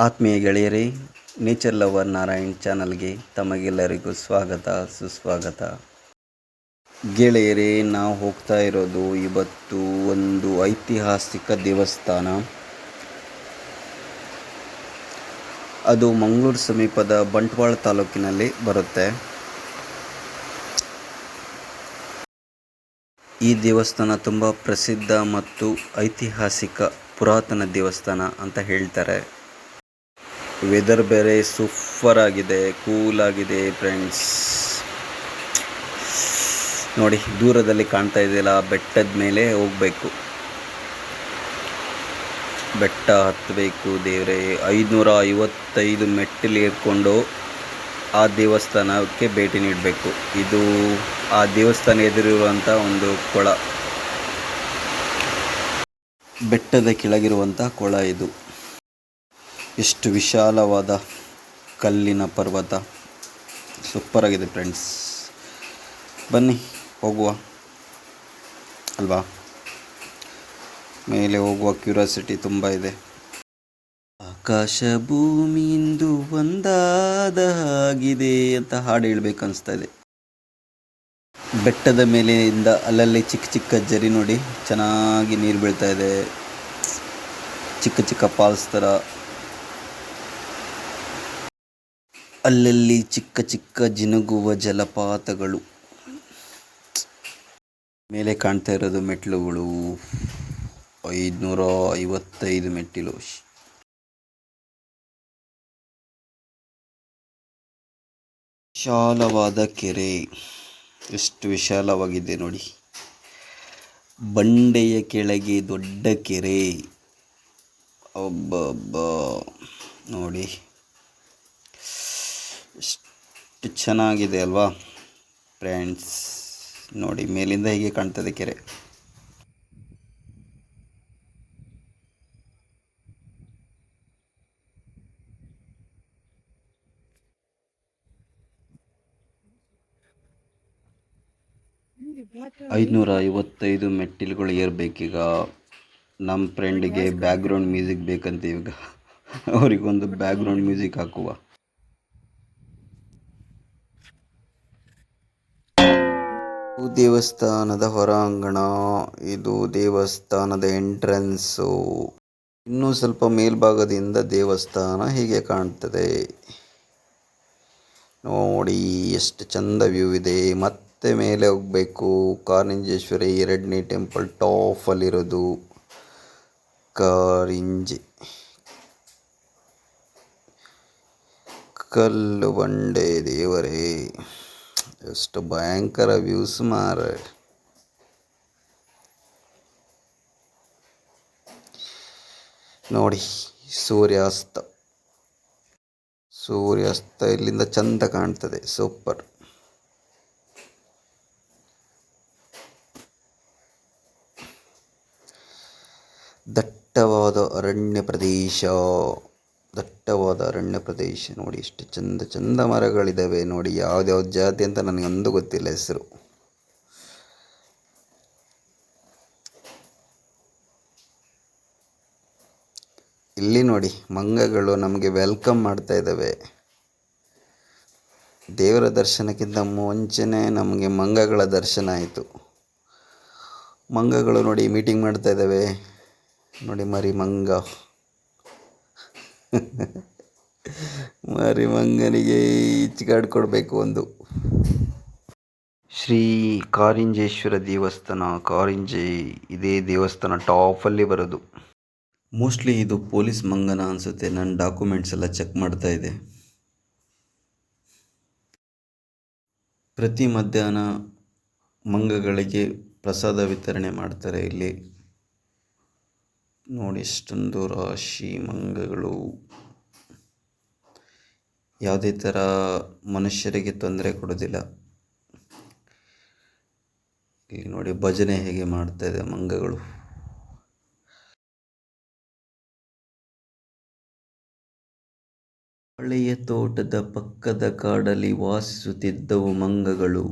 ಆತ್ಮೀಯ ಗೆಳೆಯರೇ, nature lover Narayan ಚಾನಲ್ಗೆ ತಮಗೆಲ್ಲರಿಗೂ ಸ್ವಾಗತ ಸುಸ್ವಾಗತ. ಗೆಳೆಯರೇ, ನಾವು ಹೋಗ್ತಾ ಇರೋದು ಇವತ್ತು ಒಂದು ಐತಿಹಾಸಿಕ ದೇವಸ್ಥಾನ. ಅದು ಮಂಗಳೂರು ಸಮೀಪದ ಬಂಟ್ವಾಳ ತಾಲೂಕಿನಲ್ಲಿ ಬರುತ್ತೆ. ಈ ದೇವಸ್ಥಾನ ತುಂಬ ಪ್ರಸಿದ್ಧ ಮತ್ತು ಐತಿಹಾಸಿಕ ಪುರಾತನ ದೇವಸ್ಥಾನ ಅಂತ ಹೇಳ್ತಾರೆ. ವೆದರ್ ಬೇರೆ ಸೂಪರ್ ಆಗಿದೆ, ಕೂಲ್ ಆಗಿದೆ ಫ್ರೆಂಡ್ಸ್. ನೋಡಿ, ದೂರದಲ್ಲಿ ಕಾಣ್ತಾ ಇದೆಯಲ್ಲ, ಬೆಟ್ಟದ ಮೇಲೆ ಹೋಗಬೇಕು, ಬೆಟ್ಟ ಹತ್ತಬೇಕು. ದೇವರೇ, 555 ಮೆಟ್ಟಿಲು ಏರ್ಕೊಂಡು ಆ ದೇವಸ್ಥಾನಕ್ಕೆ ಭೇಟಿ ನೀಡಬೇಕು. ಇದು ಆ ದೇವಸ್ಥಾನ ಎದುರಿರುವಂಥ ಒಂದು ಕೊಳ, ಬೆಟ್ಟದ ಕೆಳಗಿರುವಂಥ ಕೊಳ ಇದು. ಎಷ್ಟು ವಿಶಾಲವಾದ ಕಲ್ಲಿನ ಪರ್ವತ, ಸೂಪರ್ ಆಗಿದೆ ಫ್ರೆಂಡ್ಸ್. ಬನ್ನಿ ಹೋಗುವ ಅಲ್ವಾ. ಮೇಲೆ ಹೋಗುವ ಕ್ಯೂರಿಯಾಸಿಟಿ ತುಂಬ ಇದೆ. ಆಕಾಶ ಭೂಮಿಯಿಂದ ಒಂದಾದ ಹಾಗಿದೆ ಅಂತ ಹಾಡು ಹೇಳ್ಬೇಕು ಅನಿಸ್ತಾ ಇದೆ. ಬೆಟ್ಟದ ಮೇಲೆಯಿಂದ ಅಲ್ಲಲ್ಲಿ ಚಿಕ್ಕ ಚಿಕ್ಕ ಜರಿ ನೋಡಿ, ಚೆನ್ನಾಗಿ ನೀರು ಬೀಳ್ತಾ ಇದೆ, ಚಿಕ್ಕ ಚಿಕ್ಕ ಫಾಲ್ಸ್ ಥರ. ಅಲ್ಲಲ್ಲಿ ಚಿಕ್ಕ ಚಿಕ್ಕ ಜಿನುಗುವ ಜಲಪಾತಗಳು. ಮೇಲೆ ಕಾಣ್ತಾ ಇರೋದು ಮೆಟ್ಟಿಲುಗಳು, 555 ಮೆಟ್ಟಿಲು. ವಿಶಾಲವಾದ ಕೆರೆ, ಎಷ್ಟು ವಿಶಾಲವಾಗಿದೆ ನೋಡಿ. ಬಂಡೆಯ ಕೆಳಗೆ ದೊಡ್ಡ ಕೆರೆ. ಒಬ್ಬ ನೋಡಿ, ಎಷ್ಟು ಚೆನ್ನಾಗಿದೆ ಅಲ್ವಾ ಫ್ರೆಂಡ್ಸ್. ನೋಡಿ, ಮೇಲಿಂದ ಹೇಗೆ ಕಾಣ್ತದೆ ಕೆರೆ. ಐದುನೂರ 555 ಮೆಟ್ಟಿಲುಗಳು ಏರ್ಬೇಕೀಗ. ನಮ್ಮ ಫ್ರೆಂಡಿಗೆ ಬ್ಯಾಕ್ಗ್ರೌಂಡ್ ಮ್ಯೂಸಿಕ್ ಬೇಕಂತ, ಇವಾಗ ಅವರಿಗೊಂದು ಬ್ಯಾಕ್ಗ್ರೌಂಡ್ ಮ್ಯೂಸಿಕ್ ಹಾಕುವ. ದೇವಸ್ಥಾನದ ಹೊರಾಂಗಣ ಇದು, ದೇವಸ್ಥಾನದ ಎಂಟ್ರೆನ್ಸು. ಇನ್ನೂ ಸ್ವಲ್ಪ ಮೇಲ್ಭಾಗದಿಂದ ದೇವಸ್ಥಾನ ಹೀಗೆ ಕಾಣ್ತದೆ ನೋಡಿ. ಎಷ್ಟು ಚಂದ ವ್ಯೂ ಇದೆ. ಮತ್ತೆ ಮೇಲೆ ಹೋಗಬೇಕು. ಕಾರಿಂಜೇಶ್ವರಿ 2ನೇ ಟೆಂಪಲ್ ಟಾಪಲ್ಲಿರೋದು ಕಾರಿಂಜೆ. ಕಲ್ಲು ಬಂಡೆ ದೇವರೇ, ಎಷ್ಟು ಭಯಂಕರ ವ್ಯೂಸ್ ಮಾರೆ. ನೋಡಿ, ಸೂರ್ಯಾಸ್ತ ಇಲ್ಲಿಂದ ಚಂದ ಕಾಣ್ತದೆ, ಸೂಪರ್. ದಟ್ಟವಾದ ಅರಣ್ಯ ಪ್ರದೇಶ ನೋಡಿ, ಎಷ್ಟು ಚಂದ ಚಂದ ಮರಗಳಿದ್ದಾವೆ ನೋಡಿ. ಯಾವ್ದ್ಯಾವ್ದು ಜಾತಿ ಅಂತ ನನಗೊಂದು ಗೊತ್ತಿಲ್ಲ ಹೆಸರು. ಇಲ್ಲಿ ನೋಡಿ, ಮಂಗಗಳು ನಮಗೆ ವೆಲ್ಕಮ್ ಮಾಡ್ತಾ ಇದ್ದಾವೆ. ದೇವರ ದರ್ಶನಕ್ಕಿಂತ ಮುಂಚೆನೇ ನಮಗೆ ಮಂಗಗಳ ದರ್ಶನ ಆಯಿತು. ಮಂಗಗಳು ನೋಡಿ ಮೀಟಿಂಗ್ ಮಾಡ್ತಾ ಇದ್ದಾವೆ ನೋಡಿ. ಮರಿ ಮಂಗ ಮರಿ ಮಂಗನಿಗೆ ಈಚೆಗಾಡ್ಕೊಡ್ಬೇಕು ಒಂದು. ಶ್ರೀ ಕಾರಿಂಜೇಶ್ವರ ದೇವಸ್ಥಾನ, ಕಾರಿಂಜೆ. ಇದೇ ದೇವಸ್ಥಾನ ಟಾಪಲ್ಲಿ ಬರೋದು. ಮೋಸ್ಟ್ಲಿ ಇದು ಪೊಲೀಸ್ ಮಂಗನ ಅನಿಸುತ್ತೆ. ನನ್ನ ಡಾಕ್ಯುಮೆಂಟ್ಸ್ ಎಲ್ಲ ಚೆಕ್ ಮಾಡ್ತಾ ಇದೆ. ಪ್ರತಿ ಮಧ್ಯಾಹ್ನ ಮಂಗಗಳಿಗೆ ಪ್ರಸಾದ ವಿತರಣೆ ಮಾಡ್ತಾರೆ ಇಲ್ಲಿ ನೋಡಿ. ಎಷ್ಟೊಂದು ರಾಶಿ ಮಂಗಗಳು. ಯಾವುದೇ ಥರ ಮನುಷ್ಯರಿಗೆ ತೊಂದರೆ ಕೊಡೋದಿಲ್ಲ. ಇಲ್ಲಿ ನೋಡಿ, ಭಜನೆ ಹೇಗೆ ಮಾಡ್ತಾ ಇದೆ ಮಂಗಗಳು. ಹಳೆಯ ತೋಟದ ಪಕ್ಕದ ಕಾಡಲ್ಲಿ ವಾಸಿಸುತ್ತಿದ್ದವು ಮಂಗಗಳು.